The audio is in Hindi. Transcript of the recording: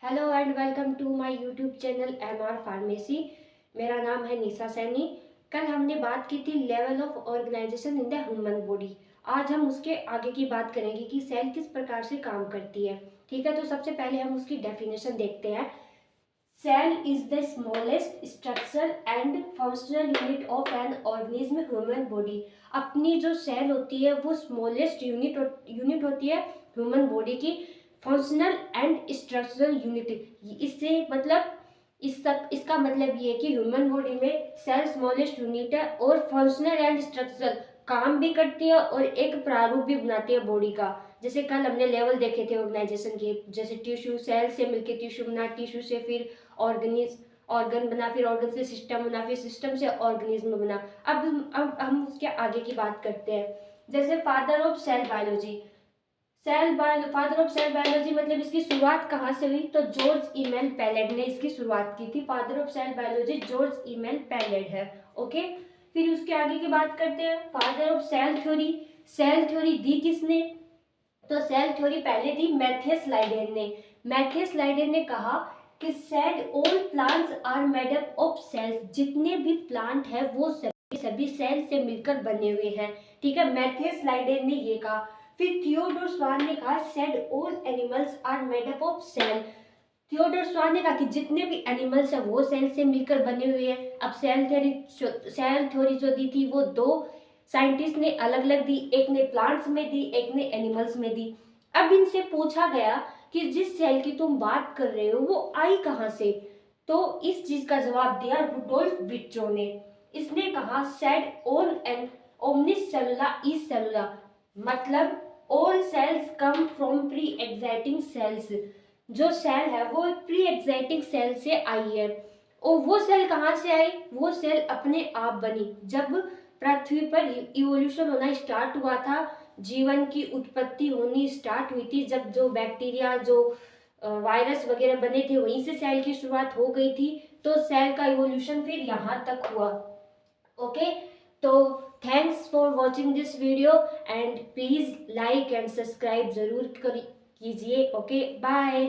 Hello and welcome to my YouTube channel MR pharmacy. मेरा नाम है निशा सैनी। कल हमने बात की थी level of organization in the human body. आज हम उसके आगे की बात करेंगे कि सेल किस प्रकार से काम करती है। ठीक है, तो सबसे पहले हम उसकी डेफिनेशन देखते हैं। Cell is the smallest structure and functional unit of an organism human body. अपनी जो सेल होती है वो स्मॉलेस्ट यूनिट होती है ह्यूमन बॉडी की, फंक्शनल एंड स्ट्रक्चरल यूनिट। इससे मतलब इसका मतलब ये है कि ह्यूमन बॉडी में सेल स्मॉलेस्ट यूनिट है और फंक्शनल एंड स्ट्रक्चरल काम भी करती है और एक प्रारूप भी बनाती है बॉडी का। जैसे कल हमने लेवल देखे थे ऑर्गेनाइजेशन के, जैसे टिश्यू, सेल से मिलकर टिश्यू बना, टिश्यू से फिर ऑर्गन बना, फिर ऑर्गन से सिस्टम बना, फिर सिस्टम से ऑर्गेनिज्म बना। अब हम उसके आगे की बात करते हैं। जैसे father of cell biology, father of cell biology मतलब इसकी शुरुआत कहाँ से हुई? तो जॉर्ज इमेल पैलेट ने इसकी शुरुआत की थी। Father of cell biology George Emil Palade है। ओके, फिर उसके आगे की बात करते हैं। Father of cell theory, cell theory दी किसने? तो सेल थ्योरी पहले दी मैथियस लाइडेन ने। मैथियस लाइडेन ने कहा कि said all plants are made up of cells. जितने भी प्लांट है वो सभी सेल से मिलकर बने हुए हैं। ठीक है, मैथियस लाइडेन ने ये कहा। फिर थियोडोर स्वान ने कहा said all animals are made up of cell. Theodor Schwann ने कहा कि जितने भी एनिमल्स है वो सेल से मिलकर बने हुए हैं। अब सेल थ्योरी जो दी थी वो दो साइंटिस्ट ने अलग अलग दी, एक ने प्लांट्स में दी, एक ने एनिमल्स में दी। अब इनसे पूछा गया कि जिस सेल की तुम बात कर रहे हो वो आई कहाँ से? तो इस चीज का जवाब दिया रुडोल्फ विट्रो ने। इसने कहा सेड ऑल एन ओमनिस सेलुला इज सेलुला, मतलब all cells come from pre existing cells. जो सेल है वो प्री एग्जाइटिंग सेल से आई है। और वो सेल कहाँ से आई? वो सेल अपने आप बनी जब पृथ्वी पर इवोल्यूशन होना स्टार्ट हुआ था, जीवन की उत्पत्ति होनी स्टार्ट हुई थी। जब जो बैक्टीरिया, जो वायरस वगैरह बने थे, वहीं से सेल की शुरुआत हो गई थी। तो सेल का इवोल्यूशन फिर यहाँ तक हुआ। ओके, तो thanks for watching this video and please like and subscribe जरूर कीजिए। Okay, bye.